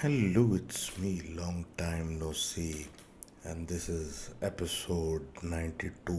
Hello, it's me, long time no see, and this is episode 92.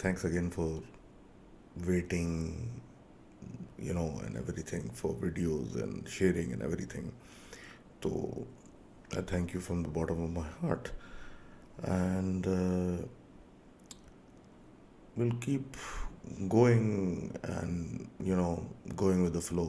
thanks again for waiting, and everything, for videos and sharing and everything. So I thank you from the bottom of my heart, and we'll keep going and going with the flow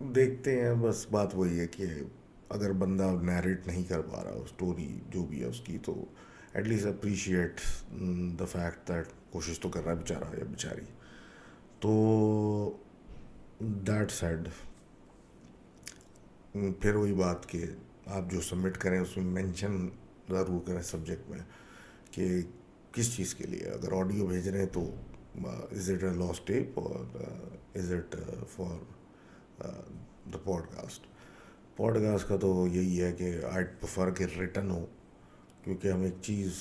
دیکھتے ہیں. بس بات وہی ہے کہ اگر بندہ narrate نہیں کر پا رہا اسٹوری جو بھی ہے اس کی, تو at least appreciate the fact that کوشش تو کر رہا ہے بیچارہ یا بیچاری. تو دیٹ سیڈ, پھر وہی بات کہ آپ جو سبمٹ کریں اس میں مینشن ضرور کریں سبجیکٹ میں کہ کس چیز کے لیے. اگر آڈیو بھیج رہے ہیں تو is it a last tape اور is it for the podcast. Podcast کا تو یہی ہے کہ آئی پریفر کہ ریٹن ہو, کیونکہ ہم ایک چیز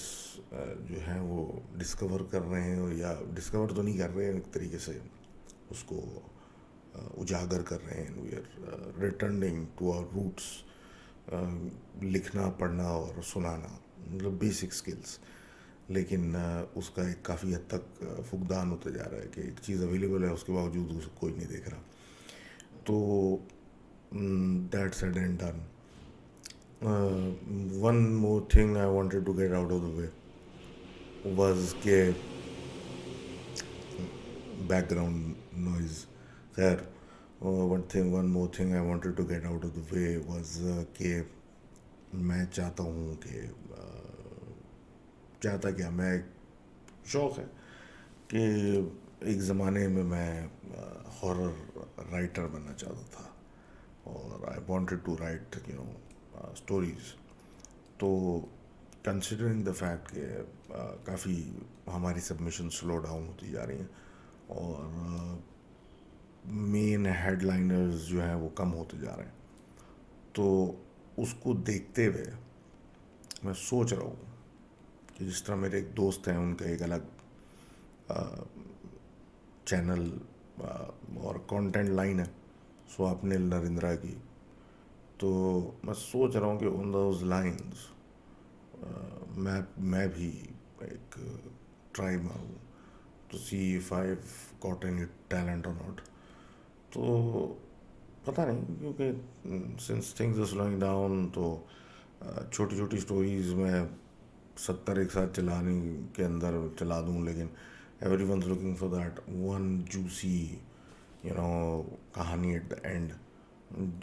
جو ہے وہ ڈسکور کر رہے ہیں, یا ڈسکور تو نہیں کر رہے ہیں, ایک طریقے سے اس کو اجاگر کر رہے ہیں. We are returning to our roots. لکھنا, پڑھنا اور سنانا مطلب بیسک اسکلس, لیکن اس کا ایک کافی حد تک فقدان ہوتا جا رہا ہے کہ ایک چیز اویلیبل ہے اس کے باوجود اسے کوئی نہیں دیکھ رہا. تو that said and done. One more thing I wanted to get out of the way was کہ بیک گراؤنڈ نوائز. خیر, one more thing I wanted to get out of the way was کہ میں چاہتا ہوں کہ چاہتا کیا, میں ایک شوق ہے کہ ایک زمانے میں ہارر رائٹر بننا چاہتا تھا, اور I wanted to write stories. تو کنسیڈرنگ دا فیکٹ کہ کافی ہماری سبمیشن سلو ڈاؤن ہوتی جا رہی ہیں, اور مین ہیڈ لائنرز جو ہیں وہ کم ہوتے جا رہے ہیں, تو اس کو دیکھتے ہوئے میں سوچ رہا ہوں کہ جس طرح میرے ایک دوست ہیں, ان کا ایک الگ چینل اور کانٹینٹ لائن ہے, سواپنل نریندرا کی. تو میں سوچ رہا ہوں کہ آن دوز لائنز میں بھی ایک ٹرائی ماروں to see if I got any talent اور ناٹ. تو پتہ نہیں, کیونکہ since things are slowing down, تو چھوٹی چھوٹی اسٹوریز میں 70 ایک ساتھ چلانے کے اندر چلا دوں, لیکن everyone's looking for that one juicy کہانی ایٹ دا اینڈ,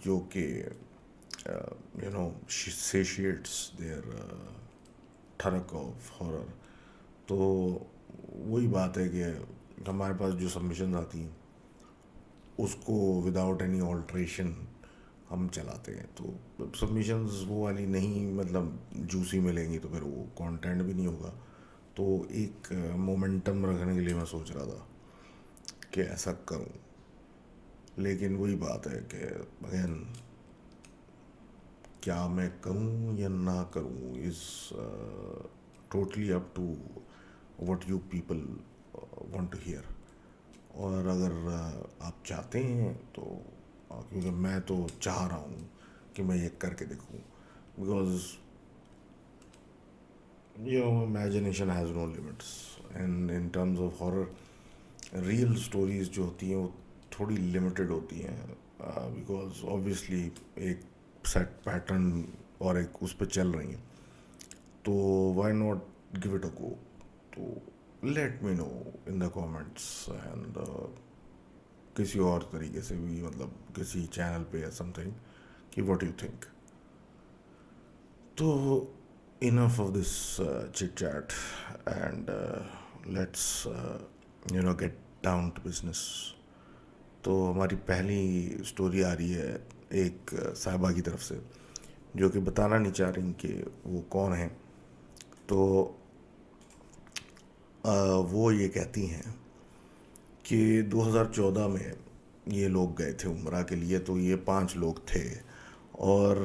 جو کہ سیشیٹس دیئر ٹھڑک آف ہارر. تو وہی بات ہے کہ ہمارے پاس جو سبمیشنز آتی ہیں اس کو وداؤٹ اینی آلٹریشن ہم چلاتے ہیں. تو سبمیشنز وہ والی نہیں, مطلب جوسی ملیں گی تو پھر وہ کانٹینٹ بھی نہیں ہوگا. تو ایک مومنٹم رکھنے کے لیے میں سوچ رہا تھا کہ ایسا کروں, لیکن وہی بات ہے کہ اگین کیا میں کروں یا نہ کروں is totally up to what you people want to hear. اور اگر آپ چاہتے ہیں تو, کیونکہ میں تو چاہ رہا ہوں کہ میں یہ کر کے دیکھوں, because imagination has no limits, and in terms of horror, real stories جو ہوتی ہیں وہ تھوڑی لمیٹیڈ ہوتی ہیں, بیکاز آبویسلی ایک سیٹ پیٹرن اور ایک اس پہ چل رہی ہیں. تو why not give it a go. تو let me know in the comments, and کسی اور طریقے سے بھی, مطلب کسی چینل پہ یا سم تھنگ, کہ واٹ یو تھنک. تو enough of this chit chat, and let's get down to business. تو ہماری پہلی اسٹوری آ رہی ہے ایک صاحبہ کی طرف سے, جو کہ بتانا نہیں چاہ رہی کہ وہ کون ہیں. تو وہ یہ کہتی ہیں کہ 2014 میں یہ لوگ گئے تھے عمرہ کے لیے. تو یہ 5 لوگ تھے, اور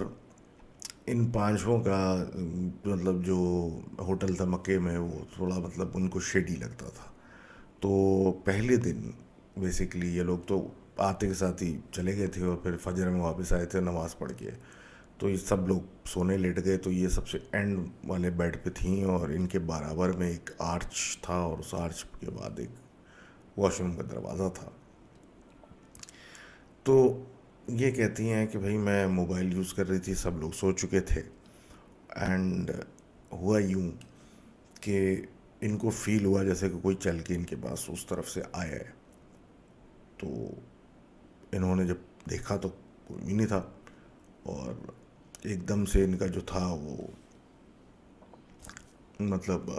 ان 5 کا مطلب جو ہوٹل تھا مکے میں وہ تھوڑا مطلب ان کو شیڈی لگتا تھا. تو پہلے دن بیسکلی یہ لوگ تو آتے کے ساتھ ہی چلے گئے تھے, اور پھر فجر میں واپس آئے تھے نماز پڑھ کے. تو یہ سب لوگ سونے لیٹ گئے, تو یہ سب سے اینڈ والے بیڈ پہ تھیں, اور ان کے برابر میں ایک آرچ تھا, اور اس آرچ کے بعد ایک واش روم کا دروازہ تھا. تو یہ کہتی ہیں کہ بھائی میں موبائل یوز کر رہی تھی, سب لوگ سو چکے تھے, اینڈ ہوا یوں کہ ان کو فیل ہوا جیسے کہ کوئی چل کے ان کے پاس اس طرف سے آیا ہے. تو انہوں نے جب دیکھا تو کوئی بھی نہیں تھا، اور ایک دم سے ان کا جو تھا وہ مطلب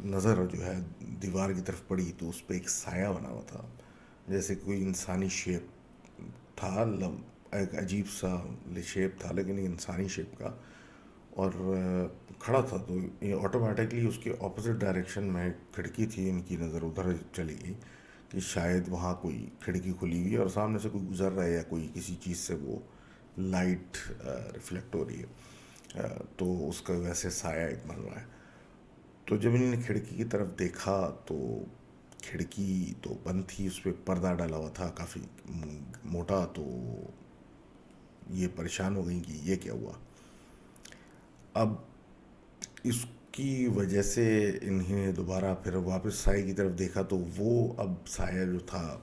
نظر جو ہے دیوار کی طرف پڑی تو اس پہ ایک سایہ بنا ہوا تھا، جیسے کوئی انسانی شیپ تھا، ایک عجیب سا شیپ تھا لیکن انسانی شیپ کا، اور کھڑا تھا. تو یہ آٹومیٹکلی اس کے اپوزٹ ڈائریکشن میں کھڑکی تھی، ان کی نظر ادھر چلی گئی کہ شاید وہاں کوئی کھڑکی کھلی ہوئی ہے اور سامنے سے کوئی گزر رہا ہے یا کوئی کسی چیز سے وہ لائٹ ریفلیکٹ ہو رہی ہے، تو اس کا ویسے سایہ ایک بن رہا ہے. تو جب انہوں نے کھڑکی کی طرف دیکھا تو کھڑکی تو بند تھی، اس پہ پردہ ڈالا ہوا تھا کافی موٹا. تو یہ پریشان ہو گئی کہ یہ کیا ہوا. اب اس کی وجہ سے انہیں نے دوبارہ پھر واپس سائے کی طرف دیکھا تو وہ اب سایہ جو تھا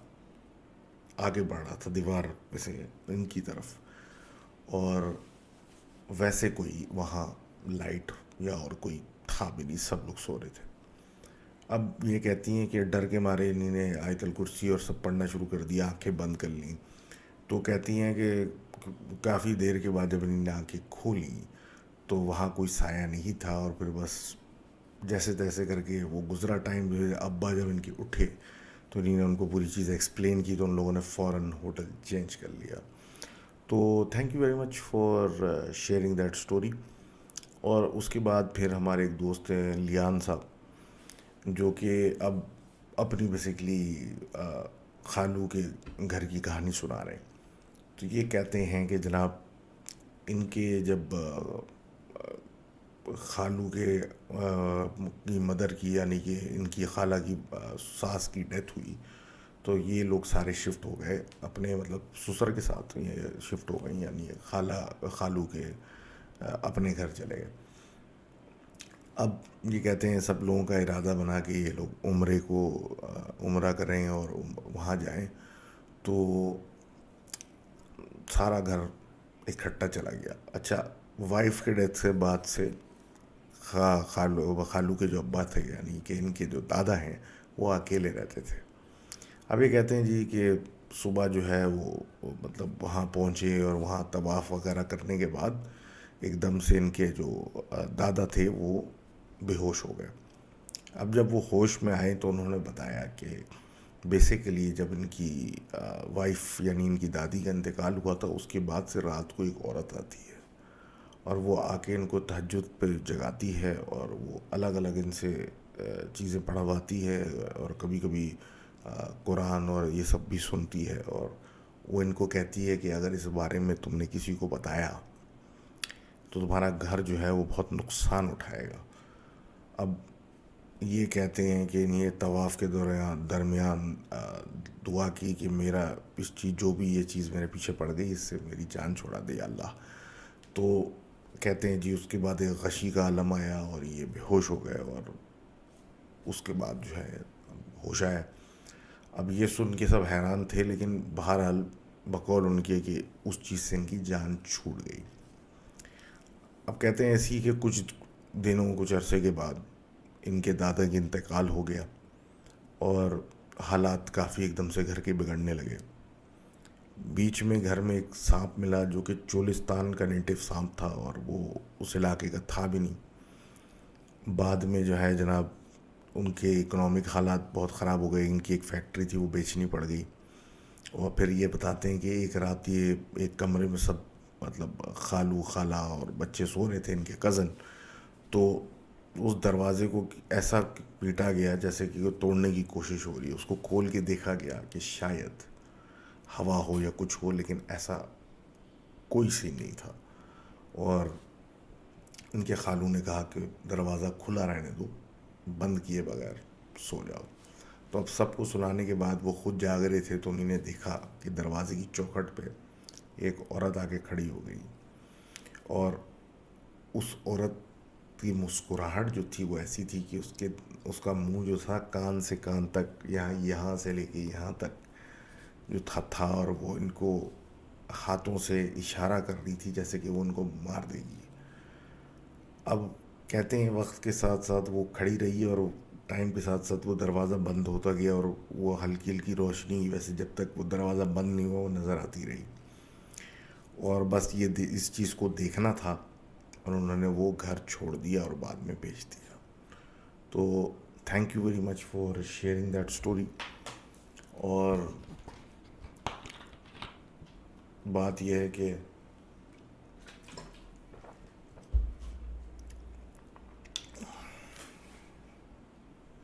آگے بڑھ رہا تھا دیوار پہ سے ان کی طرف، اور ویسے کوئی وہاں لائٹ یا اور کوئی تھا بھی نہیں، سب لوگ سو رہے تھے. اب یہ کہتی ہیں کہ ڈر کے مارے انہیں نے آیت الکرسی اور سب پڑھنا شروع کر دیا، آنکھیں بند کر لیں. تو کہتی ہیں کہ کافی دیر کے بعد جب انہیں نے آنکھیں کھولیں تو وہاں کوئی سایہ نہیں تھا، اور پھر بس جیسے تیسے کر کے وہ گزرا ٹائم. جو ہے ابا جب ان کے اٹھے تو انہیں نے ان کو پوری چیز ایکسپلین کی تو ان لوگوں نے فوراً ہوٹل چینج کر لیا. تو thank you very much for sharing that story. اور اس کے بعد پھر ہمارے ایک دوست ہیں لیان صاحب، جو کہ اب اپنی بیسیکلی خالو کے گھر کی کہانی سنا رہے ہیں. تو یہ کہتے ہیں کہ جناب ان کے جب خالو کے کی مدر کی یعنی کہ ان کی خالہ کی ساس کی ڈیتھ ہوئی تو یہ لوگ سارے شفٹ ہو گئے اپنے مطلب سسر کے ساتھ، یہ شفٹ ہو گئیں، یعنی خالو کے اپنے گھر چلے گئے. اب یہ کہتے ہیں سب لوگوں کا ارادہ بنا کہ یہ لوگ عمرہ کریں اور وہاں جائیں. تو سارا گھر اکٹھا چلا گیا. اچھا، وائف کے ڈیتھ سے بعد سے خالو کے جو ابا تھے یعنی کہ ان کے جو دادا ہیں وہ اکیلے رہتے تھے. اب یہ کہتے ہیں جی کہ صبح جو ہے وہ مطلب وہاں پہنچے اور وہاں طواف وغیرہ کرنے کے بعد ایک دم سے ان کے جو دادا تھے وہ بے ہوش ہو گئے. اب جب وہ ہوش میں آئے تو انہوں نے بتایا کہ بیسیکلی جب ان کی وائف یعنی ان کی دادی کا انتقال ہوا تھا اس کے بعد سے رات کو ایک عورت آتی ہے اور وہ آ کے ان کو تہجد پہ جگاتی ہے اور وہ الگ الگ ان سے چیزیں پڑھواتی ہے اور کبھی کبھی قرآن اور یہ سب بھی سنتی ہے، اور وہ ان کو کہتی ہے کہ اگر اس بارے میں تم نے کسی کو بتایا تو تمہارا گھر جو ہے وہ بہت نقصان اٹھائے گا. اب یہ کہتے ہیں کہ یہ طواف کے درمیان دعا کی کہ میرا اس چیز جو بھی یہ چیز میرے پیچھے پڑ گئی اس سے میری جان چھوڑا دے اللہ. تو کہتے ہیں جی اس کے بعد ایک غشی کا عالم آیا اور یہ بے ہوش ہو گئے اور اس کے بعد جو ہے ہوش آیا. اب یہ سن کے سب حیران تھے لیکن بہرحال بقول ان کے کہ اس چیز سے ان کی جان چھوٹ گئی. اب کہتے ہیں ایسی کہ کچھ عرصے کے بعد ان کے دادا کی انتقال ہو گیا اور حالات کافی ایک دم سے گھر کے بگڑنے لگے. بیچ میں گھر میں ایک سانپ ملا جو کہ چولستان کا نیٹو سانپ تھا اور وہ اس علاقے کا تھا بھی نہیں. بعد میں جو ہے جناب ان کے اکنامک حالات بہت خراب ہو گئے، ان کی ایک فیکٹری تھی وہ بیچنی پڑ گئی. اور پھر یہ بتاتے ہیں کہ ایک رات یہ ایک کمرے میں سب مطلب خالو خالہ اور بچے سو رہے تھے ان کے کزن، تو اس دروازے کو ایسا پیٹا گیا جیسے کہ وہ توڑنے کی کوشش ہو رہی ہے. اس کو کھول کے دیکھا گیا کہ شاید ہوا ہو یا کچھ ہو، لیکن ایسا کوئی سین نہیں تھا. اور ان کے خالو نے کہا کہ دروازہ کھلا رہنے دو، بند کیے بغیر سو جاؤ. تو اب سب کو سنانے کے بعد وہ خود جاگ رہے تھے تو انہوں نے دیکھا کہ دروازے کی چوکھٹ پہ ایک عورت آ کے کھڑی ہو گئی، اور اس عورت کی مسکراہٹ جو تھی وہ ایسی تھی کہ اس کا منہ جو تھا کان سے کان تک یہاں سے لے کے یہاں تک جو تھا اور وہ ان کو ہاتھوں سے اشارہ کر رہی تھی جیسے کہ وہ ان کو مار دے گی. اب کہتے ہیں وقت کے ساتھ ساتھ وہ کھڑی رہی اور ٹائم کے ساتھ ساتھ وہ دروازہ بند ہوتا گیا اور وہ ہلکی ہلکی روشنی ویسے جب تک وہ دروازہ بند نہیں ہوا وہ نظر آتی رہی. اور بس یہ اس چیز کو دیکھنا تھا، اور انہوں نے وہ گھر چھوڑ دیا اور بعد میں بیچ دیا. تو thank you very much for sharing that story. اور بات یہ ہے کہ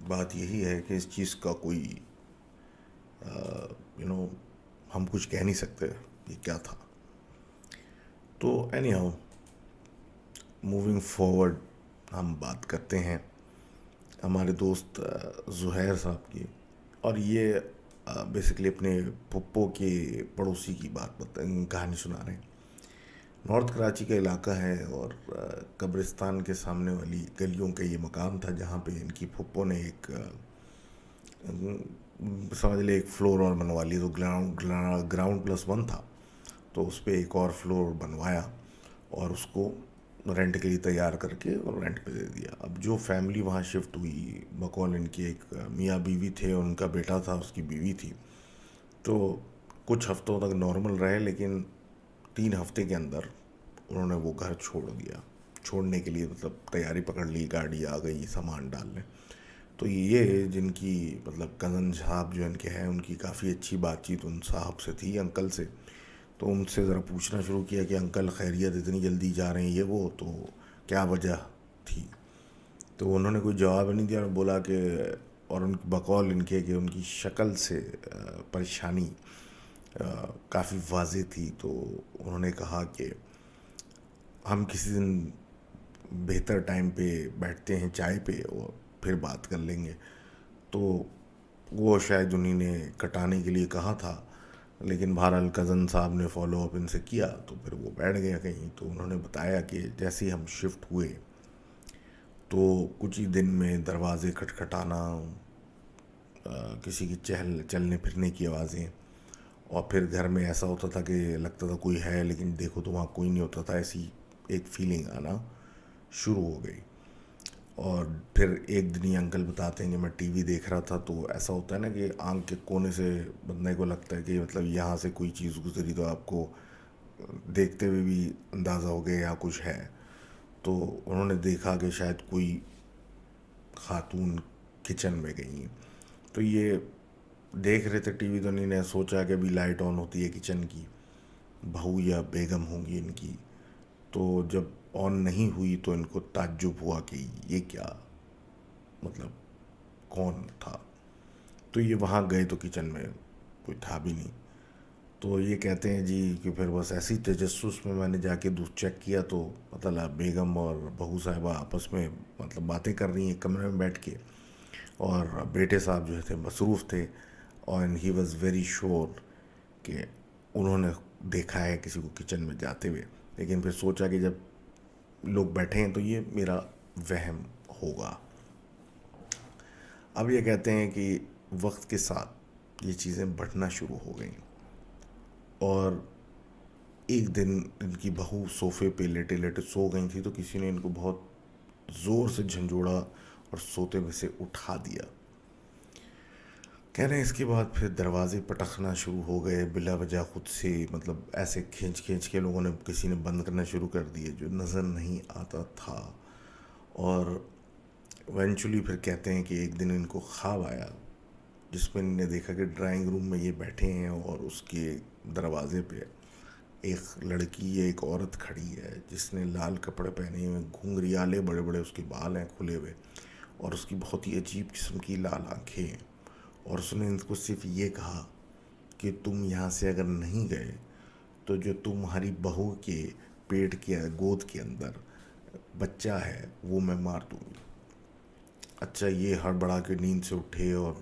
بات یہی ہے کہ اس چیز کا کوئی ہم کچھ کہہ نہیں سکتے یہ کیا تھا. تو اینی ہاؤ موونگ فارورڈ ہم بات کرتے ہیں ہمارے دوست زہیر صاحب کی. اور یہ بیسکلی اپنے پھپھو کے پڑوسی کی کہانی سنا رہے ہیں. نارتھ کراچی کا علاقہ ہے، اور قبرستان کے سامنے والی گلیوں کا یہ مقام تھا جہاں پہ ان کی پھپھو نے ایک سمجھ لے ایک فلور اور بنوا لی. تو گراؤنڈ +1 تھا، تو اس پہ ایک اور فلور بنوایا اور اس کو رینٹ کے لیے تیار کر کے اور رینٹ پہ دے دیا. اب جو فیملی وہاں شفٹ ہوئی، بقول ان کی ایک میاں بیوی تھے اور ان کا بیٹا تھا، اس کی بیوی تھی. تو کچھ ہفتوں تک نارمل رہے، لیکن 3 ہفتے کے اندر انہوں نے وہ گھر چھوڑ دیا. چھوڑنے کے لیے مطلب تیاری پکڑ لی، گاڑی آ گئی سامان ڈالنے. تو یہ جن کی مطلب کزن صاحب جو ان کے ہیں، ان کی کافی اچھی بات چیت ان صاحب سے تھی، انکل سے. تو ان سے ذرا پوچھنا شروع کیا کہ انکل خیریت، اتنی جلدی جا رہے ہیں یہ وہ، تو کیا وجہ تھی. تو انہوں نے کوئی جواب نہیں دیا اور بولا کہ، اور ان بقول ان کے کہ ان کی شکل سے پریشانی کافی واضح تھی. تو انہوں نے کہا کہ ہم کسی دن بہتر ٹائم پہ بیٹھتے ہیں چائے پہ اور پھر بات کر لیں گے. تو وہ شاید انہی نے کٹانے کے لیے کہا تھا، لیکن بہرحال کزن صاحب نے فالو اپ ان سے کیا تو پھر وہ بیٹھ گیا کہیں. تو انہوں نے بتایا کہ جیسے ہی ہم شفٹ ہوئے تو کچھ ہی دن میں دروازے کھٹکھٹانا، کسی کی چلنے پھرنے کی آوازیں، اور پھر گھر میں ایسا ہوتا تھا کہ لگتا تھا کوئی ہے لیکن دیکھو تو وہاں کوئی نہیں ہوتا تھا. ایسی ایک فیلنگ آنا شروع ہو گئی. اور پھر ایک دن ہی انکل بتاتے ہیں کہ میں ٹی وی دیکھ رہا تھا، تو ایسا ہوتا ہے نا کہ آنکھ کے کونے سے بندے کو لگتا ہے کہ مطلب یہاں سے کوئی چیز گزری تو آپ کو دیکھتے ہوئے بھی اندازہ ہو گیا یا کچھ ہے. تو انہوں نے دیکھا کہ شاید کوئی خاتون کچن میں گئی. تو یہ دیکھ رہے تھے ٹی وی، تو انہوں نے سوچا کہ ابھی لائٹ آن ہوتی ہے کچن کی، بہو یا بیگم ہوں گی ان کی. تو جب آن نہیں ہوئی تو ان کو تعجب ہوا کہ یہ کیا، مطلب کون تھا. تو یہ وہاں گئے تو کچن میں کوئی تھا بھی نہیں. تو یہ کہتے ہیں جی کہ پھر بس ایسی تجسس میں نے جا کے چیک کیا تو پتہ لگا بیگم اور بہو صاحبہ آپس میں مطلب باتیں کر رہی ہیں کمرے میں بیٹھ کے، اور بیٹے صاحب جو تھے مصروف تھے. اور ہی واز ویری شیور کہ انہوں نے دیکھا ہے کسی کو کچن میں جاتے ہوئے. لیکن پھر سوچا کہ جب لوگ بیٹھے ہیں تو یہ میرا وہم ہوگا. اب یہ کہتے ہیں کہ وقت کے ساتھ یہ چیزیں بڑھنا شروع ہو گئیں، اور ایک دن ان کی بہو صوفے پہ لیٹے لیٹے سو گئی تھی، تو کسی نے ان کو بہت زور سے جھنجھوڑا اور سوتے میں سے اٹھا دیا. کہہ رہے ہیں اس کے بعد پھر دروازے پٹخنا شروع ہو گئے بلا وجہ خود سے، مطلب ایسے کھینچ کے لوگوں نے کسی نے بند کرنا شروع کر دیے جو نظر نہیں آتا تھا. اور ایونچولی پھر کہتے ہیں کہ ایک دن ان کو خواب آیا جس میں ان نے دیکھا کہ ڈرائنگ روم میں یہ بیٹھے ہیں اور اس کے دروازے پہ ایک لڑکی یا ایک عورت کھڑی ہے جس نے لال کپڑے پہنے ہوئے، گھنگریالے بڑے بڑے اس کے بال ہیں کھلے ہوئے، اور اس کی بہت ہی عجیب قسم کی لال آنکھیں ہیں. اور اس نے ان کو صرف یہ کہا کہ تم یہاں سے اگر نہیں گئے تو جو تمہاری بہو کے پیٹ کے گود کے اندر بچہ ہے وہ میں مار دوں گی. اچھا، یہ ہڑبڑا کے نیند سے اٹھے اور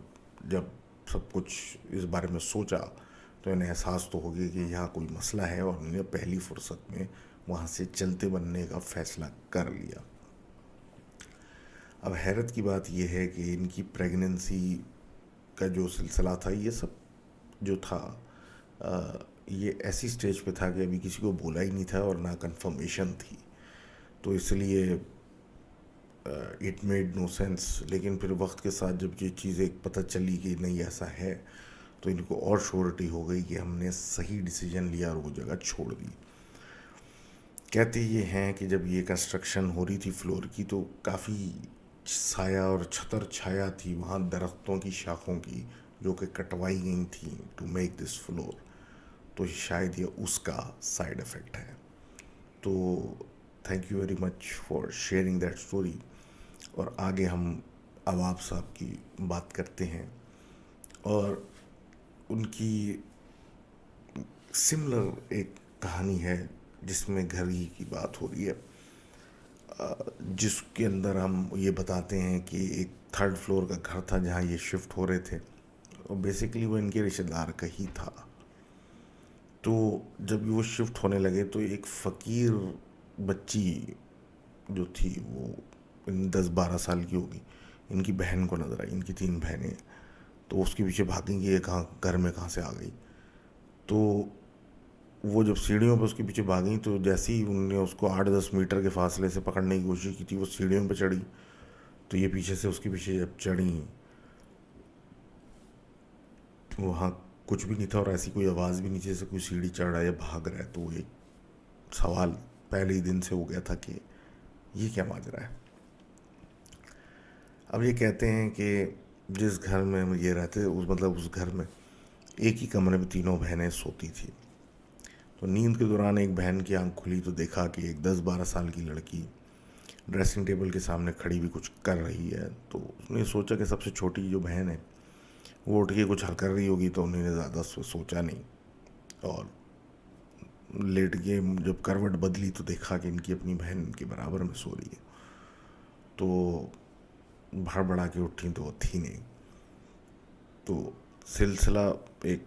جب سب کچھ اس بارے میں سوچا تو انہیں احساس تو ہو گیا کہ یہاں کوئی مسئلہ ہے، اور انہوں نے پہلی فرصت میں وہاں سے چلتے بننے کا فیصلہ کر لیا. اب حیرت کی بات یہ ہے کہ ان کی پریگننسی کا جو سلسلہ تھا، یہ سب جو تھا یہ ایسی سٹیج پہ تھا کہ ابھی کسی کو بولا ہی نہیں تھا اور نہ کنفرمیشن تھی. تو اس لیے اٹ میڈ نو سینس. لیکن پھر وقت کے ساتھ جب یہ چیزیں پتہ چلی کہ نہیں ایسا ہے، تو ان کو اور شیورٹی ہو گئی کہ ہم نے صحیح ڈیسیجن لیا اور وہ جگہ چھوڑ دی. کہتے یہ ہیں کہ جب یہ کنسٹرکشن ہو رہی تھی فلور کی تو کافی سایہ اور چھتر چھایا تھی وہاں درختوں کی شاخوں کی جو کہ کٹوائی گئی تھیں ٹو میک دس فلور. تو شاید یہ اس کا سائڈ افیکٹ ہے. تو thank you very much for sharing that story. اور آگے ہم عواب صاحب کی بات کرتے ہیں اور ان کی سملر ایک کہانی ہے جس میں گھر ہی کی بات ہو رہی ہے، جس کے اندر ہم یہ بتاتے ہیں کہ ایک تھرڈ فلور کا گھر تھا جہاں یہ شفٹ ہو رہے تھے اور بیسیکلی وہ ان کے رشتہ دار کا ہی تھا. تو جب وہ شفٹ ہونے لگے تو ایک فقیر بچی جو تھی وہ 10-12 سال کی ہوگی، ان کی بہن کو نظر آئی. ان کی 3 بہنیں، تو اس کے پیچھے بھاگیں کہ یہ کہاں گھر میں کہاں سے آ گئی. تو وہ جب سیڑھیوں پہ اس کے پیچھے بھاگیں تو جیسے ہی انہوں نے اس کو 8-10 میٹر کے فاصلے سے پکڑنے کی کوشش کی تھی، وہ سیڑھیوں پہ چڑھی. تو یہ پیچھے سے اس کے پیچھے جب چڑھیں، وہاں کچھ بھی نہیں تھا اور ایسی کوئی آواز بھی نہیں تھی جیسے کوئی سیڑھی چڑھ رہا ہے یا بھاگ رہا ہے. تو ایک سوال پہلے ہی دن سے ہو گیا تھا کہ یہ کیا ماجرا ہے. اب یہ کہتے ہیں کہ جس گھر میں یہ رہتے اس گھر میں ایک ہی کمرے میں تینوں بہنیں سوتی تھیں. تو نیند کے دوران ایک بہن کی آنکھ کھلی تو دیکھا کہ ایک 10-12 سال کی لڑکی ڈریسنگ ٹیبل کے سامنے کھڑی بھی کچھ کر رہی ہے. تو اس نے سوچا کہ سب سے چھوٹی جو بہن ہے وہ اٹھ کے کچھ حل کر رہی ہوگی، تو انہوں نے زیادہ سوچا نہیں اور لیٹ کے جب کروٹ بدلی تو دیکھا کہ ان کی اپنی بہن ان کے برابر میں سو رہی ہے. تو بھڑ بڑا کے اٹھیں تو وہ تھی نہیں. تو سلسلہ ایک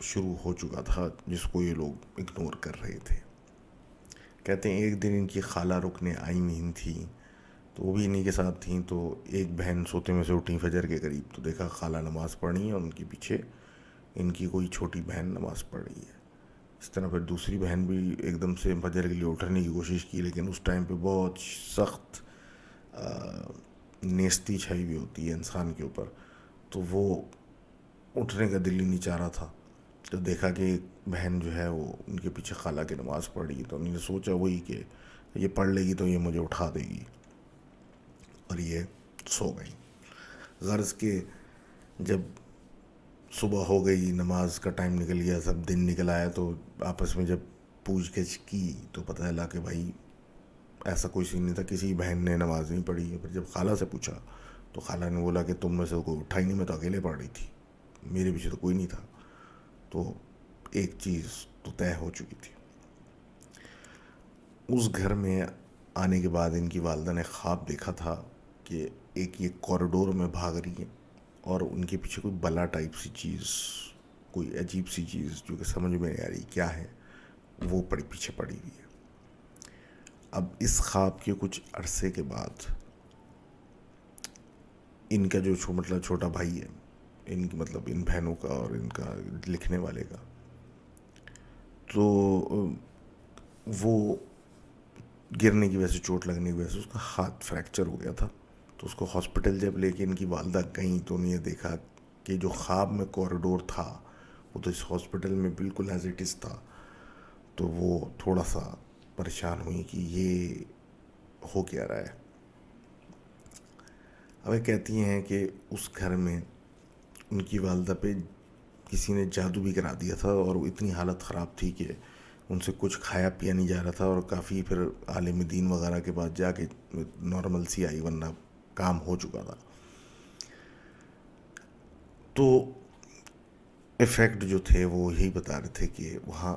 شروع ہو چکا تھا جس کو یہ لوگ اگنور کر رہے تھے. کہتے ہیں ایک دن ان کی خالہ رکنے آئی نہیں تھیں تو وہ بھی انہی کے ساتھ تھیں. تو ایک بہن سوتے میں سے اٹھیں فجر کے قریب تو دیکھا خالہ نماز پڑھ رہی ہیں اور ان کے پیچھے ان کی کوئی چھوٹی بہن نماز پڑھ رہی ہے. اس طرح پھر دوسری بہن بھی ایک دم سے فجر کے لیے اٹھنے کی کوشش کی، لیکن اس ٹائم پہ بہت سخت نیستی چھائی ہوئی ہوتی ہے انسان کے اوپر. تو وہ اٹھنے کا دل ہی نہیں چاہ رہا تھا. تو دیکھا کہ ایک بہن جو ہے وہ ان کے پیچھے خالہ کی نماز پڑھ رہی ہے. تو انہوں نے سوچا وہی کہ یہ پڑھ لے گی تو یہ مجھے اٹھا دے گی، اور یہ سو گئی. غرض کہ جب صبح ہو گئی، نماز کا ٹائم نکل گیا، سب دن نکل آیا، تو آپس میں جب پوچھ گچھ کی تو پتہ چلا کہ بھائی ایسا کوئی سین نہیں تھا، کسی بہن نے نماز نہیں پڑھی. پھر جب خالہ سے پوچھا تو خالہ نے بولا کہ تم میں سے کوئی اٹھا ہی نہیں، میں تو اکیلے پڑھ رہی تھی، میرے پیچھے تو کوئی نہیں تھا. تو ایک چیز تو طے ہو چکی تھی. اس گھر میں آنے کے بعد ان کی والدہ نے خواب دیکھا تھا کہ ایک یہ کوریڈور میں بھاگ رہی ہے اور ان کے پیچھے کوئی بلا ٹائپ سی چیز، کوئی عجیب سی چیز جو کہ سمجھ میں نہیں آ رہی کیا ہے، وہ پیچھے پڑی ہوئی ہے. اب اس خواب کے کچھ عرصے کے بعد ان کا جو چھوٹا بھائی ہے، ان کی ان بہنوں کا اور ان کا لکھنے والے کا، تو وہ گرنے کی وجہ سے، چوٹ لگنے کی وجہ سے اس کا ہاتھ فریکچر ہو گیا تھا. تو اس کو ہاسپٹل جب لے کے ان کی والدہ گئیں تو انہیں دیکھا کہ جو خواب میں کوریڈور تھا وہ تو اس ہاسپٹل میں بالکل ایز اٹ از تھا. تو وہ تھوڑا سا پریشان ہوئی کہ یہ ہو کیا رہا ہے. اب یہ کہتی ہیں کہ اس گھر میں ان کی والدہ پہ کسی نے جادو بھی کرا دیا تھا اور اتنی حالت خراب تھی کہ ان سے کچھ کھایا پیا نہیں جا رہا تھا، اور کافی پھر عالم دین وغیرہ کے بعد جا کے نارمل سی آئی، ورنہ کام ہو چکا تھا. تو ایفیکٹ جو تھے وہ یہی بتا رہے تھے کہ وہاں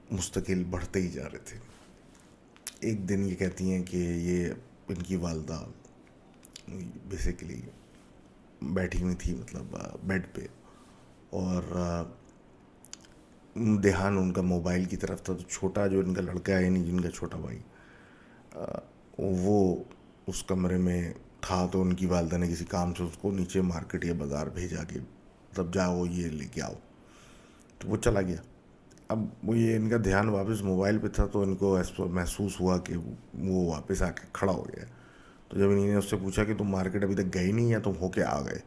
مستقل بڑھتے ہی جا رہے تھے. ایک دن یہ کہتی ہیں کہ یہ ان کی والدہ بیسیکلی بیٹھی ہوئی تھی بیڈ پہ، اور دھیان ان کا موبائل کی طرف تھا. تو چھوٹا جو ان کا لڑکا ہے، یعنی جن کا چھوٹا بھائی، وہ اس کمرے میں تھا. تو ان کی والدہ نے کسی کام سے اس کو نیچے مارکیٹ یا بازار بھیجا کہ جاؤ یہ لے کے آؤ. تو وہ چلا گیا. اب وہ یہ ان کا دھیان واپس موبائل پہ تھا تو ان کو محسوس ہوا کہ وہ واپس آ کے کھڑا ہو گیا. تو جب انہیں نے اس سے پوچھا کہ تم مارکیٹ ابھی تک گئے نہیں یا تم ہو کے آ گئے،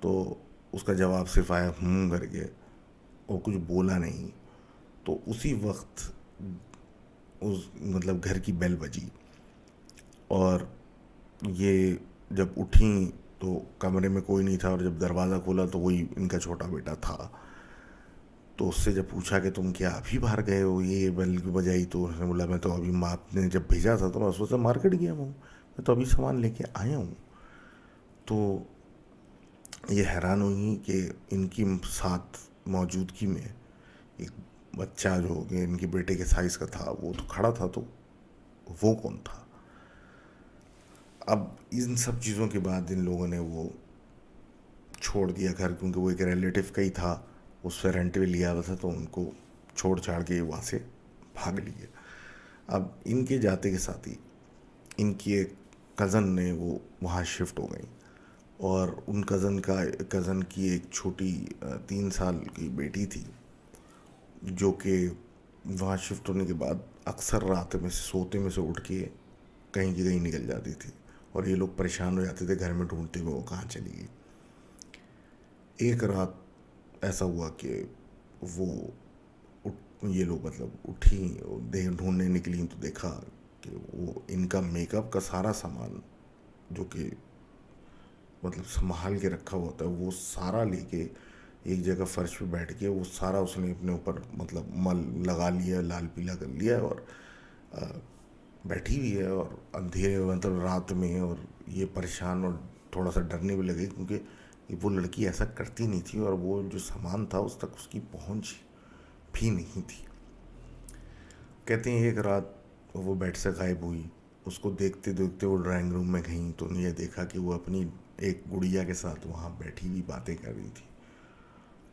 تو اس کا جواب صرف آیا کر کے، اور کچھ بولا نہیں. تو اسی وقت اس مطلب گھر کی بیل بجی، اور یہ جب اٹھیں تو کمرے میں کوئی نہیں تھا، اور جب دروازہ کھولا تو وہی ان کا چھوٹا بیٹا تھا. تو اس سے جب پوچھا کہ تم کیا ابھی باہر گئے ہو، یہ بیل کی بجائی؟ تو اس نے بولا میں تو ابھی ماں نے جب بھیجا تھا تو میں سوچا مارکیٹ گیا ہوں، میں تو ابھی سامان لے کے آیا ہوں. تو یہ حیران ہوئی کہ ان کی ساتھ موجودگی میں ایک بچہ جو کہ ان کے بیٹے کے سائز کا تھا وہ تو کھڑا تھا، تو وہ کون تھا؟ اب ان سب چیزوں کے بعد ان لوگوں نے وہ چھوڑ دیا گھر، کیونکہ وہ ایک ریلیٹیو کا ہی تھا، اس سے رینٹ بھی لیا ہوا تھا، تو ان کو چھوڑ چھاڑ کے وہاں سے بھاگ لیے. اب ان کے جاتے کے ساتھ ہی ان کی ایک کزن نے وہ وہاں شفٹ ہو گئی، اور ان کزن کی ایک چھوٹی 3 سال کی بیٹی تھی، جو کہ وہاں شفٹ ہونے کے بعد اکثر رات میں سوتے میں سے اٹھ کے کہیں کی کہیں نکل جاتی تھی، اور یہ لوگ پریشان ہو جاتے تھے گھر میں ڈھونڈتے ہوئے وہ کہاں چلی گئی. ایک رات ایسا ہوا کہ وہ یہ لوگ مطلب اٹھی ڈھونڈنے نکلی تو دیکھا کہ وہ ان کا میک اپ کا سارا سامان جو کہ مطلب سنبھال کے رکھا ہوا ہوتا ہے وہ سارا لے کے ایک جگہ فرش پہ بیٹھ کے وہ سارا اس نے اپنے اوپر مطلب مل لگا لیا، لال پیلا کر لیا، اور بیٹھی ہوئی ہے، اور اندھیرے مطلب رات میں. اور یہ پریشان اور تھوڑا سا ڈرنے بھی لگے، کیونکہ وہ لڑکی ایسا کرتی نہیں تھی، اور وہ جو سامان تھا اس تک اس کی پہنچ بھی نہیں تھی. کہتے ہیں ایک رات وہ بیڈ سے غائب ہوئی. اس کو دیکھتے دیکھتے وہ ڈرائنگ روم میں گئیں تو نے یہ دیکھا کہ وہ اپنی ایک گڑیا کے ساتھ وہاں بیٹھی ہوئی باتیں کر رہی تھی،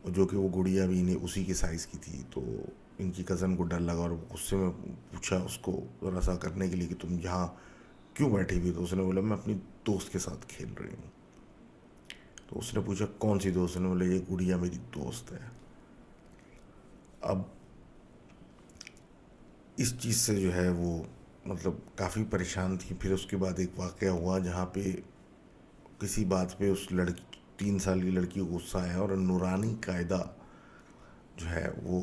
اور جو کہ وہ گڑیا بھی انہیں اسی کے سائز کی تھی. تو ان کی کزن کو ڈر لگا، اور غصے میں پوچھا اس کو ذرا سا کرنے کے لیے کہ تم یہاں کیوں بیٹھی ہوئی؟ تو اس نے بولا میں اپنی دوست کے ساتھ کھیل رہی ہوں. تو اس نے پوچھا کون سی دوست؟ نے بولا یہ گڑیا میری دوست ہے. اب اس چیز سے جو ہے وہ مطلب کافی پریشان تھی. پھر اس کے بعد ایک واقعہ ہوا جہاں پہ کسی بات پہ اس لڑکی 3 سال کی لڑکی کو غصہ آیا، اور نورانی قاعدہ جو ہے وہ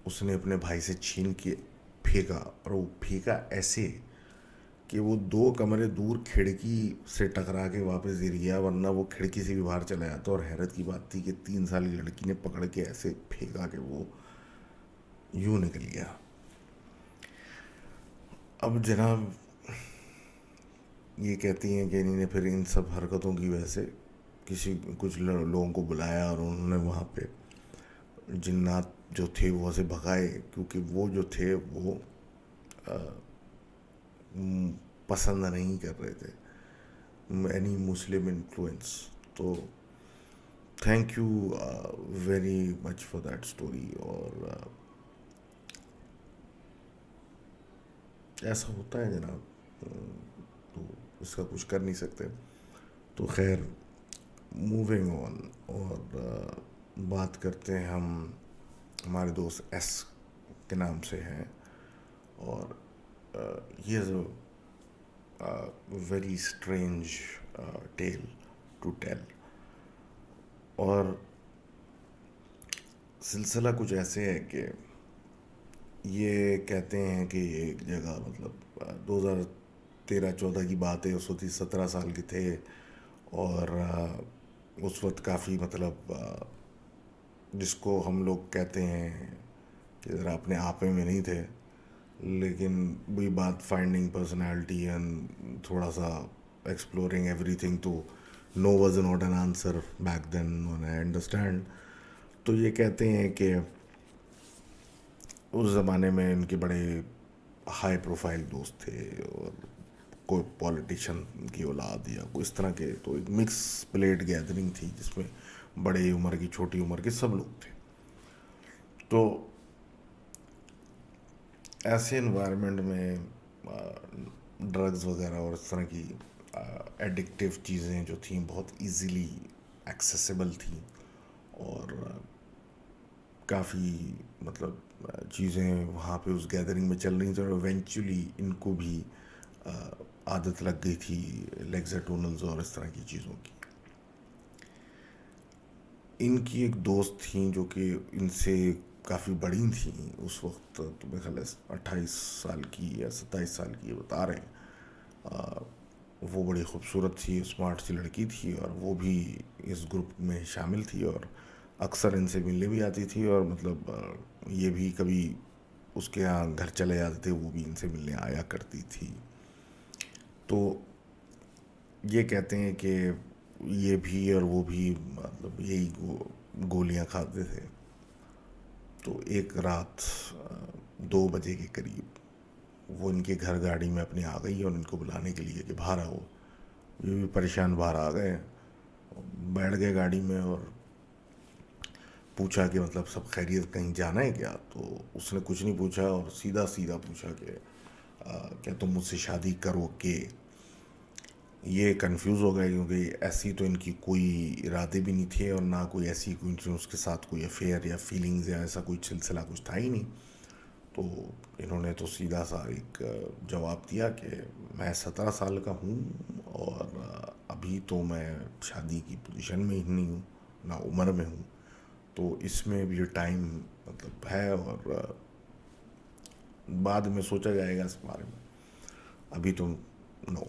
اس نے اپنے بھائی سے چھین کے پھینکا، اور وہ پھینکا ایسے کہ وہ 2 کمرے دور کھڑکی سے ٹکرا کے واپس گر گیا، ورنہ وہ کھڑکی سے بھی باہر چلا جاتا. اور حیرت کی بات تھی کہ 3 سال کی لڑکی نے پکڑ کے ایسے پھینکا کہ وہ یوں نکل گیا. اب جناب یہ کہتی ہیں کہ انہوں نے پھر ان سب حرکتوں کی وجہ سے کچھ لوگوں کو بلایا، اور انہوں نے وہاں پہ جنات جو تھے وہ سے بھگائے، کیونکہ وہ جو تھے وہ پسند نہیں کر رہے تھے اینی مسلم انفلوئنس. تو thank you very much for that story. اور ایسا ہوتا ہے جناب، تو اس کا کچھ کر نہیں سکتے. تو خیر موونگ آن، اور بات کرتے ہیں ہم ہمارے دوست ایس کے نام سے ہیں، اور he is a very strange tale to tell. اور سلسلہ کچھ ایسے ہے کہ یہ کہتے ہیں کہ یہ ایک جگہ مطلب 2013-14 کی بات ہے، اس وقت 17 سال کے تھے، اور اس وقت کافی مطلب جس کو ہم لوگ کہتے ہیں کہ ذرا اپنے آپے میں نہیں تھے، لیکن وہی بات فائنڈنگ پرسنالٹی اینڈ تھوڑا سا ایکسپلورنگ ایوری تھنگ. تو no was not an answer back then, I understand. تو یہ کہتے ہیں کہ اس زمانے میں ان کے بڑے ہائی پروفائل دوست تھے، اور کوئی پولیٹیشین کی اولاد یا کوئی اس طرح کے، تو ایک مکس پلیٹ گیدرنگ تھی جس میں بڑے عمر کی چھوٹی عمر کے سب لوگ تھے. تو ایسے انوائرمنٹ میں ڈرگز وغیرہ اور اس طرح کی ایڈکٹیو چیزیں جو تھیں بہت ایزیلی ایکسیسیبل تھیں، اور کافی مطلب چیزیں وہاں پہ اس گیدرنگ میں چل رہی تھیں، اور ایونچولی ان کو بھی عادت لگ گئی تھی لیگزاٹونلز اور اس طرح کی چیزوں کی. ان کی ایک دوست تھیں جو کہ ان سے کافی بڑی تھیں اس وقت، تو میرے خیال ہے 28 سال کی یا 27 سال کی بتا رہے ہیں. وہ بڑی خوبصورت تھی، اسمارٹ سی لڑکی تھی، اور وہ بھی اس گروپ میں شامل تھی، اور اکثر ان سے ملنے بھی آتی تھی، اور مطلب یہ بھی کبھی اس کے یہاں گھر چلے جاتے تھے، وہ بھی ان سے ملنے آیا کرتی تھی. تو یہ کہتے ہیں کہ یہ بھی اور وہ بھی مطلب یہی گولیاں کھاتے تھے. تو ایک رات 2 بجے کے قریب وہ ان کے گھر گاڑی میں اپنے آ گئی، اور ان کو بلانے کے لیے کہ باہر آؤ. یہ بھی پریشان باہر آ گئے، بیٹھ گئے گاڑی میں، اور پوچھا کہ مطلب سب خیریت، کہیں جانا ہے کیا؟ تو اس نے کچھ نہیں پوچھا، اور سیدھا سیدھا پوچھا کہ کیا تم مجھ سے شادی کرو گے؟ یہ کنفیوز ہو گئے، کیونکہ ایسی تو ان کی کوئی ارادے بھی نہیں تھے، اور نہ کوئی ایسی کوئی اس کے ساتھ کوئی افیئر یا فیلنگز یا ایسا کوئی سلسلہ کچھ تھا ہی نہیں. تو انہوں نے تو سیدھا سا ایک جواب دیا کہ میں 17 سال کا ہوں، اور ابھی تو میں شادی کی پوزیشن میں ہی نہیں ہوں، نہ عمر میں ہوں، تو اس میں بھی ٹائم مطلب ہے، اور بعد میں سوچا جائے گا اس بارے میں، ابھی تو نو.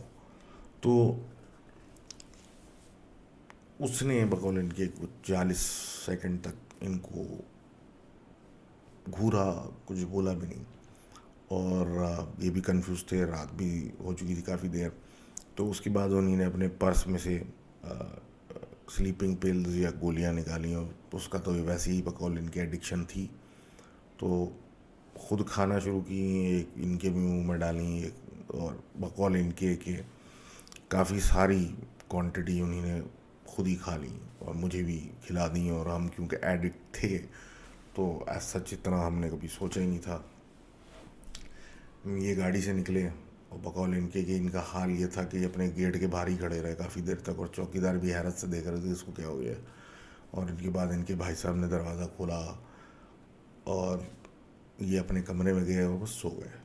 تو اس نے بقول ان کے کچھ 40 سیکنڈ تک ان کو گھورا، کچھ بولا بھی نہیں، اور یہ بھی کنفیوز تھے، رات بھی ہو چکی تھی کافی دیر. تو اس کے بعد انہوں نے اپنے پرس میں سے سلیپنگ پلز یا گولیاں نکالی، اور اس کا تو ویسے ہی بقول ان کی ایڈکشن تھی، تو خود کھانا شروع کی، ایک ان کے بھی منہ میں ڈالیں، اور بقول ان کے کہ کافی ساری کوانٹٹی انہوں نے خود ہی کھا لی، اور مجھے بھی کھلا دیں، اور ہم کیونکہ ایڈکٹ تھے تو ایز سچ اتنا ہم نے کبھی سوچا ہی نہیں تھا. یہ گاڑی سے نکلے، اور بقول ان کے کہ ان کا حال یہ تھا کہ اپنے گیٹ کے باہر ہی کھڑے رہے کافی دیر تک، اور چوکیدار بھی حیرت سے دیکھ رہے تھے اس کو کیا ہو گیا. اور ان کے بعد ان کے بھائی صاحب نے دروازہ کھولا، اور یہ اپنے کمرے میں گئے اور بس سو گئے.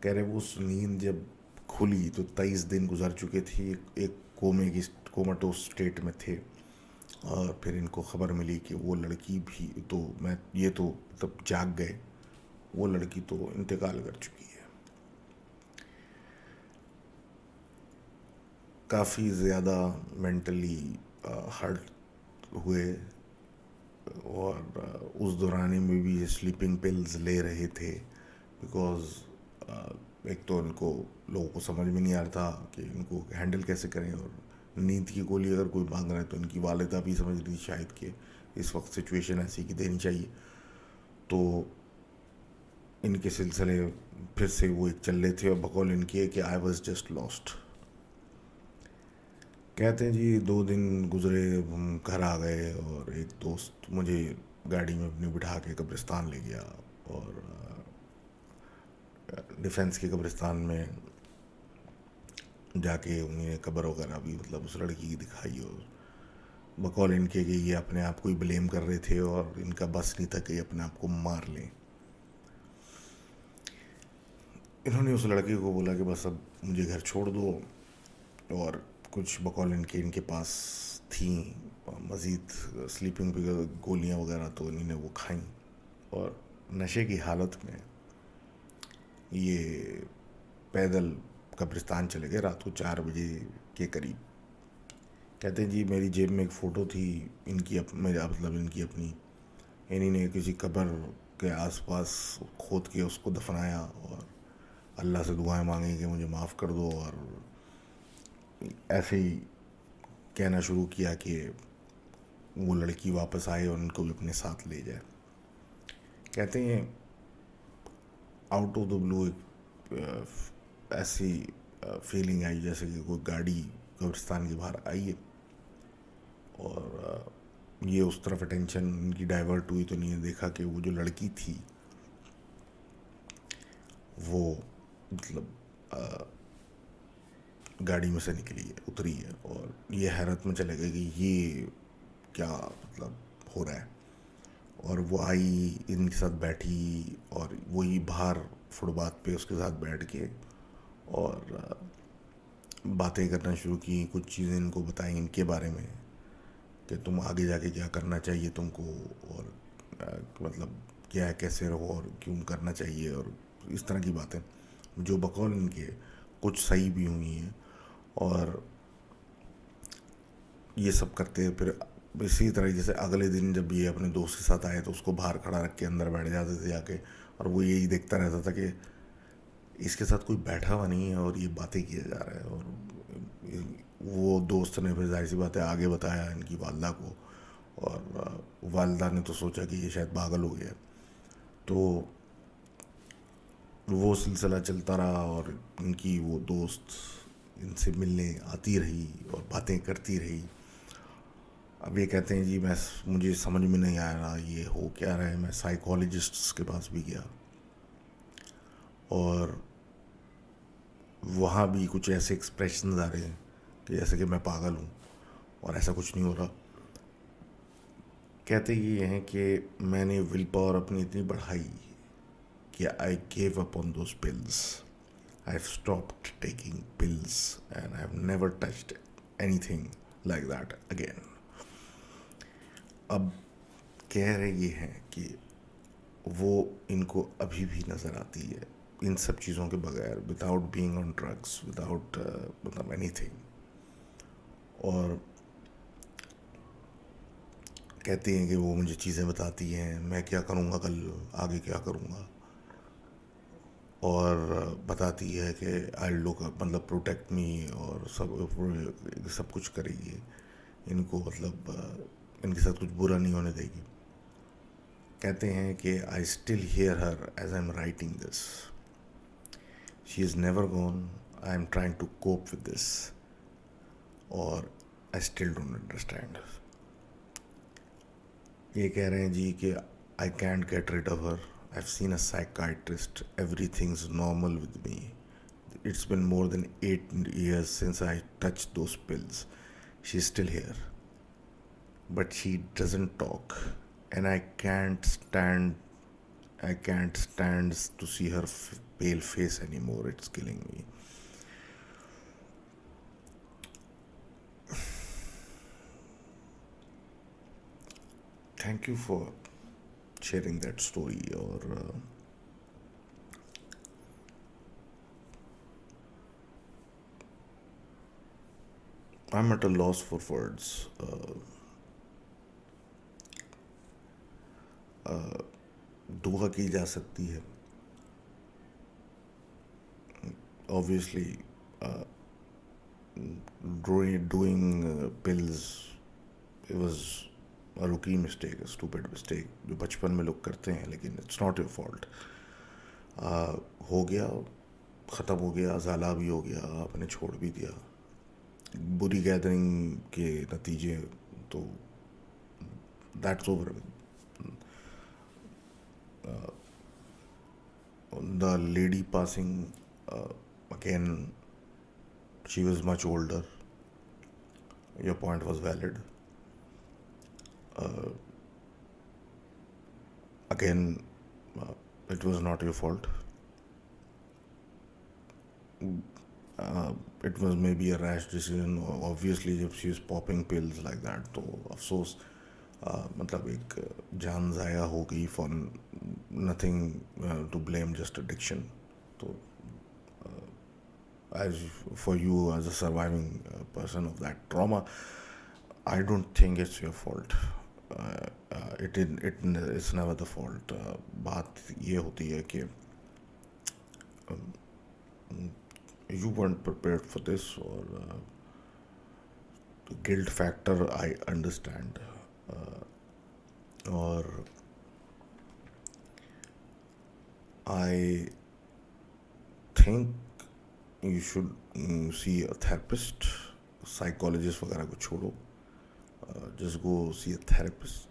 کہہ رہے وہ اس نیند جب کھلی تو 23 دن گزر چکے تھے، ایک کوماٹوس اسٹیٹ میں تھے. اور پھر ان کو خبر ملی کہ وہ لڑکی بھی تو یہ تو تب جاگ گئے، وہ لڑکی تو انتقال کر چکی ہے. کافی زیادہ مینٹلی ہرٹ ہوئے، اور اس دوران میں بھی سلیپنگ پلز لے رہے تھے، بیکاز ایک تو ان کو لوگوں کو سمجھ میں نہیں آ رہا تھا کہ ان کو ہینڈل کیسے کریں، اور نیند کی گولی اگر کوئی مانگ رہا ہے تو ان کی والدہ بھی سمجھ رہی شاید کہ اس وقت سچویشن ایسی کہ دینی چاہیے. تو ان کے سلسلے پھر سے وہ ایک چل رہے تھے، اور بقول ان کی کہ آئی واز جسٹ لاسٹ. کہتے ہیں جی 2 دن گزرے، ہم گھر آ گئے، اور ایک دوست مجھے گاڑی میں اپنے بٹھا کے قبرستان لے گیا، اور ڈیفینس کے قبرستان میں جا کے انہیں نے قبر وغیرہ بھی مطلب اس لڑکی کی دکھائی، اور بقول ان کے کہ یہ اپنے آپ کو ہی بلیم کر رہے تھے، اور ان کا بس نہیں تھا کہ یہ اپنے آپ کو مار لیں. انہوں نے اس لڑکے کو بولا کہ بس اب مجھے گھر چھوڑ دو، اور کچھ بقول ان کے پاس تھیں مزید سلیپنگ گولیاں وغیرہ، تو انہوں نے وہ کھائیں، اور نشے کی حالت میں یہ پیدل قبرستان چلے گئے رات کو 4 بجے کے قریب. کہتے ہیں جی میری جیب میں ایک فوٹو تھی ان کی، میرا مطلب ان کی اپنی، انہوں نے کسی قبر کے آس پاس کھود کے اس کو دفنایا، اور اللہ سے دعائیں مانگیں کہ مجھے معاف کر دو، اور ایسے ہی کہنا شروع کیا کہ وہ لڑکی واپس آئے اور ان کو بھی اپنے ساتھ لے جائے. کہتے ہیں آؤٹ آف دا بلو ایسی فیلنگ آئی جیسے کہ کوئی گاڑی قبرستان کے باہر آئی ہے، اور یہ اس طرف اٹینشن ان کی ڈائیورٹ ہوئی، تو نہیں دیکھا کہ وہ جو لڑکی تھی وہ مطلب گاڑی میں سے نکلی ہے، اتری ہے، اور یہ حیرت میں چلے گئے کہ یہ کیا مطلب ہو رہا ہے. اور وہ آئی ان کے ساتھ بیٹھی، اور وہی باہر فٹ باتھ پہ اس کے ساتھ بیٹھ کے اور باتیں کرنا شروع کی، کچھ چیزیں ان کو بتائیں ان کے بارے میں کہ تم آگے جا کے کیا کرنا چاہیے تم کو، اور مطلب کیا ہے، کیسے رہو اور کیوں کرنا چاہیے، اور اس طرح کی باتیں جو بقول ان کے کچھ صحیح بھی ہوئی ہیں. اور یہ سب کرتے پھر اسی طریقے سے اگلے دن جب یہ اپنے دوست کے ساتھ آئے تو اس کو باہر کھڑا رکھ کے اندر بیٹھ جاتے تھے جا کے، اور وہ یہی دیکھتا رہتا تھا کہ اس کے ساتھ کوئی بیٹھا ہوا نہیں ہے اور یہ باتیں کیا جا رہا ہے. اور وہ دوست نے پھر ظاہر سی بات ہے آگے بتایا ان کی والدہ کو، اور والدہ نے تو سوچا کہ یہ شاید پاگل ہو گیا. تو وہ سلسلہ چلتا رہا، اور ان کی وہ دوست ان سے ملنے آتی رہی اور باتیں کرتی رہی. اب یہ کہتے ہیں جی مجھے سمجھ میں نہیں آ رہا یہ ہو کیا رہا ہے. میں سائیکالوجسٹس کے پاس بھی گیا، اور وہاں بھی کچھ ایسے ایکسپریشنز آ رہے ہیں کہ جیسے کہ میں پاگل ہوں اور ایسا کچھ نہیں ہو رہا. کہتے یہ ہیں کہ میں نے ول پاور اپنی اتنی بڑھائی کہ I gave up on those pills. I have stopped taking pills and I have never touched anything like that again. اب کہہ رہے یہ ہیں کہ وہ ان کو ابھی بھی نظر آتی ہے ان سب چیزوں کے بغیر، without being on drugs, without مطلب اینی تھنگ. اور کہتے ہیں کہ وہ مجھے چیزیں بتاتی ہیں، میں کیا کروں گا کل، آگے کیا کروں گا، اور بتاتی ہے کہ آئی لک مطلب پروٹیکٹ می، اور سب کچھ کرے گی ان کو، مطلب ان کے ساتھ کچھ برا نہیں ہونے دے گی. کہتے ہیں کہ I still hear her as I am writing this. She is never gone. I am trying to cope with this, اور آئی اسٹل ڈونٹ انڈرسٹینڈ. یہ کہہ رہے ہیں جی کہ I can't get rid of her. I have seen a psychiatrist. Everything's normal with me. It's been more than 8 years since I touched those pills. She's still here, but she doesn't talk, and I can't stand to see her pale face anymore. It's killing me. Thank you for sharing that story. Or I'm at a loss for words. دعا کی جا سکتی ہے. Obviously, doing pills, it was a rookie mistake, a stupid mistake جو بچپن میں لوگ کرتے ہیں، لیکن it's not your fault. ہو گیا، ختم ہو گیا، ازالہ بھی ہو گیا، آپ نے چھوڑ بھی دیا. بری گیدرنگ کے نتیجے تو that's over. The lady passing, again, she was much older. Your point was valid. Again, it was not your fault. It was maybe a rash decision. Obviously, جب she is popping pills like that, تو افسوس، مطلب ایک جان ضائع ہو گئی for nothing to blame, just addiction. تو as for you as a surviving person of that trauma, I don't think it's your fault. It's never the fault. بات یہ ہوتی ہے کہ you weren't prepared for this, or guilt factor I understand. Or I think you should see a therapist. Psychologist وغیرہ کو چھوڑو. Just go see a therapist,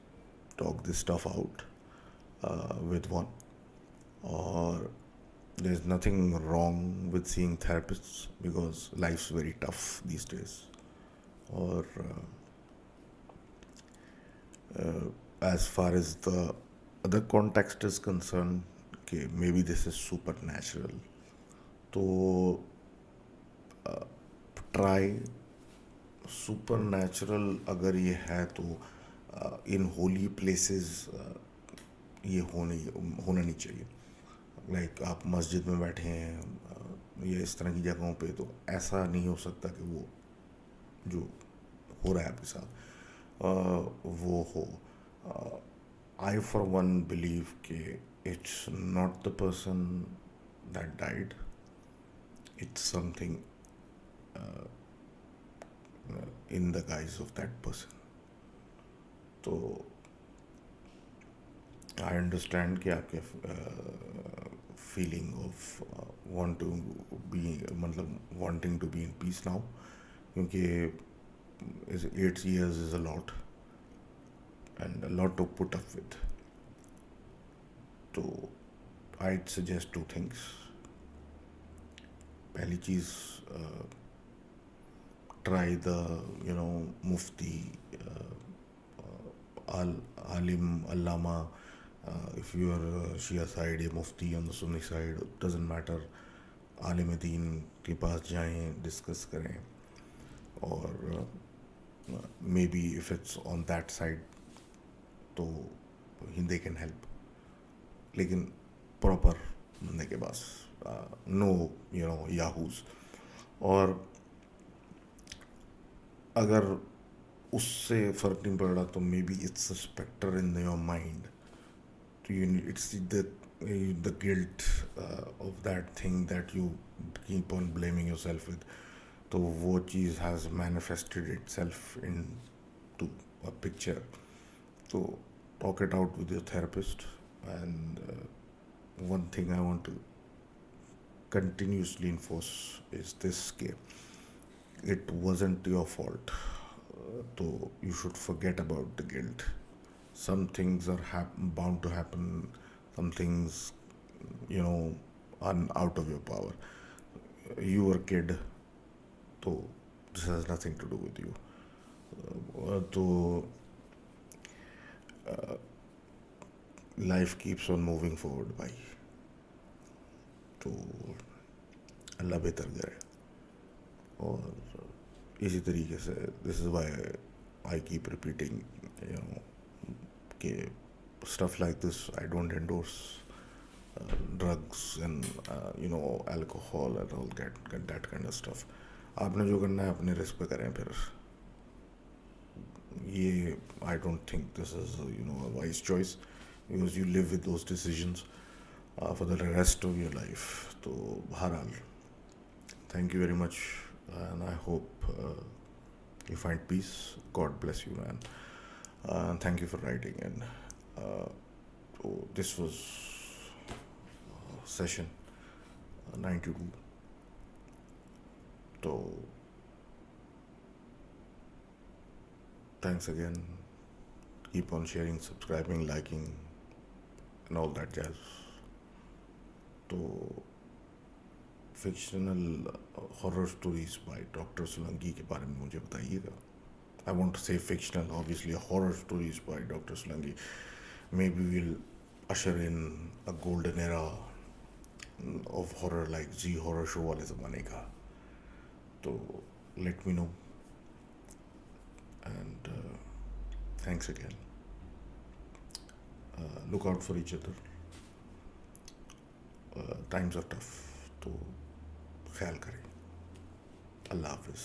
talk this stuff out with one. Or there's nothing wrong with seeing therapists, because life's very tough these days. Or as far as the other context is concerned, کہ maybe this is supernatural, تو try super natural اگر یہ ہے تو ان Holi places یہ ہونا نہیں چاہیے. لائک آپ مسجد میں بیٹھے ہیں یا اس طرح کی جگہوں پہ, تو ایسا نہیں ہو سکتا کہ وہ جو ہو رہا ہے آپ کے ساتھ وہ ہو. آئی فار ون بلیو کہ it's not the person that died, it's something in the guise of that person. تو آئی انڈرسٹینڈ کہ آپ کے feeling of want to be مطلب wanting to be in peace now, کیونکہ 8 years is a lot and a lot to put up with. تو I suggest 2 things. پہلی چیز, try the mufti, alim, allama, if you are Shia side یا mufti on the Sunni side, doesn't matter, عالم دین کے پاس جائیں, discuss کریں, اور maybe if it's on that side تو they can help. لیکن proper بندے کے پاس, نو یاہوز. اور اگر اس سے فرق نہیں پڑ رہا تو maybe it's a spectre in your mind. It's the guilt of that thing that you keep on blaming yourself with. تو وہ چیز has manifested itself into a picture. تو talk it out with your therapist. And one thing I want to continuously enforce is this: it wasn't your fault. So you should forget about the guilt. Some things are bound to happen. Some things, are out of your power. You were a kid, so this has nothing to do with you. So life keeps on moving forward, bhai. تو اللہ بہتر کرے. اور اسی طریقے سے this is why I keep repeating کہ stuff like this, I don't endorse drugs and alcohol and all that kind of stuff. آپ نے جو کرنا ہے اپنے رسک پہ کریں. پھر یہ I don't think this is a wise choice, because you live with those decisions for the rest of your life. تو بہرحال thank you very much, and I hope you find peace. God bless you, man. Thank you for writing in. So this was session 92. So thanks again. Keep on sharing, subscribing, liking and all that jazz. تو fictional horror stories by doctor Solangi کے بارے میں مجھے بتائیے گا. I want to say fictional, obviously, horror stories by Dr. Solanki. Maybe we'll usher in a golden era of horror like Z Horror Show wale zamane ka. So let me know. And thanks again. Look out for each other. Times are tough. تو خیال کریں. اللہ حافظ.